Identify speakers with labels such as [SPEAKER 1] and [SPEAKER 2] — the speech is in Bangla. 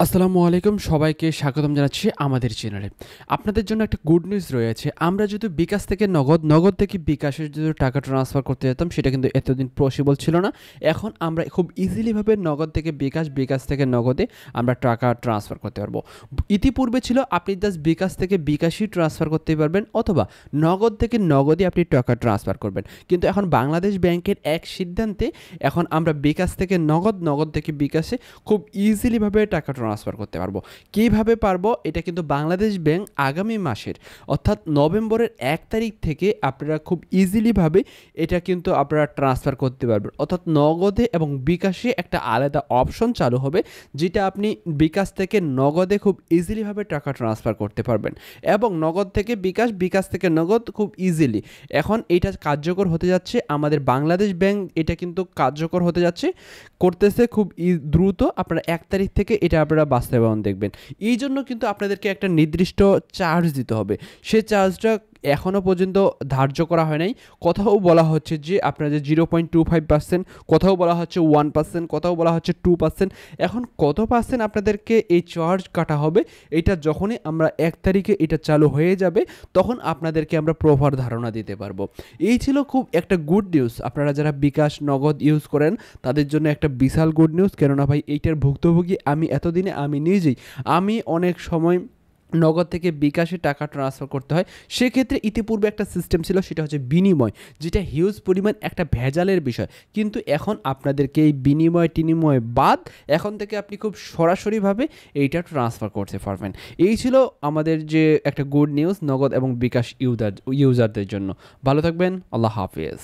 [SPEAKER 1] আসসালামু আলাইকুম, সবাইকে স্বাগতম জানাচ্ছি আমাদের চ্যানেলে। আপনাদের জন্য একটা গুড নিউজ রয়েছে। আমরা যদি বিকাশ থেকে নগদ থেকে বিকাশে যদি টাকা ট্রান্সফার করতে যেতাম, সেটা কিন্তু এতদিন পসিবল ছিল না। এখন আমরা খুব ইজিলিভাবে নগদ থেকে বিকাশ থেকে নগদে আমরা টাকা ট্রান্সফার করতে পারবো। ইতিপূর্বে ছিল আপনি জাস্ট বিকাশ থেকে বিকাশই ট্রান্সফার করতে পারবেন, অথবা নগদ থেকে নগদে আপনি টাকা ট্রান্সফার করবেন। কিন্তু এখন বাংলাদেশ ব্যাংকের এক সিদ্ধান্তে এখন আমরা বিকাশ থেকে নগদ থেকে বিকাশে খুব ইজিলিভাবে টাকা ট্রান্সফার করতে পারবো। কীভাবে পারবো, এটা কিন্তু বাংলাদেশ ব্যাংক আগামী মাসের অর্থাৎ নভেম্বরের 1 তারিখ থেকে আপনারা খুব ইজিলিভাবে এটা কিন্তু আপনারা ট্রান্সফার করতে পারবেন। অর্থাৎ নগদে এবং বিকাশে একটা আলাদা অপশন চালু হবে, যেটা আপনি বিকাশ থেকে নগদে খুব ইজিলিভাবে টাকা ট্রান্সফার করতে পারবেন, এবং নগদ থেকে বিকাশ থেকে নগদ খুব ইজিলি। এখন এটা কার্যকর হতে যাচ্ছে, আমাদের বাংলাদেশ ব্যাংক এটা কিন্তু কার্যকর হতে যাচ্ছে, করতেছে খুব দ্রুত। আপনারা 1 তারিখ থেকে এটা আপনারা বাস্তবায়ন দেখবেন। এই জন্য কিন্তু আপনাদেরকে একটা নির্দিষ্ট চার্জ দিতে হবে। সে চার্জটা এখনও পর্যন্ত ধার্য করা হয় নাই। কোথাও বলা হচ্ছে যে আপনাদের 0.25%, কোথাও বলা হচ্ছে 1%, কোথাও বলা হচ্ছে 2%। এখন কত পার্সেন্ট আপনাদেরকে এই চার্জ কাটা হবে, এটা যখনই আমরা 1 তারিখে এটা চালু হয়ে যাবে, তখন আপনাদেরকে আমরা প্রপার ধারণা দিতে পারবো। এই ছিল খুব একটা গুড নিউজ। আপনারা যারা বিকাশ নগদ ইউজ করেন তাদের জন্য একটা বিশাল গুড নিউজ। কেননা ভাই, এইটার ভুক্তভোগী আমি এতদিনে আমি নিজেই। আমি অনেক সময় নগদ থেকে বিকাশে টাকা ট্রান্সফার করতে হয়। সেক্ষেত্রে ইতিপূর্বে একটা সিস্টেম ছিল, সেটা হচ্ছে বিনিময়, যেটা হিউজ পরিমাণ একটা ভেজালের বিষয়। কিন্তু এখন আপনাদেরকে এই টিনিময় বাদ এখন থেকে আপনি খুব সরাসরিভাবে এইটা ট্রান্সফার করতে পারবেন। এই ছিল আমাদের যে একটা গুড নিউজ নগদ এবং বিকাশ ইউজারদের জন্য। ভালো থাকবেন, আল্লাহ হাফিজ।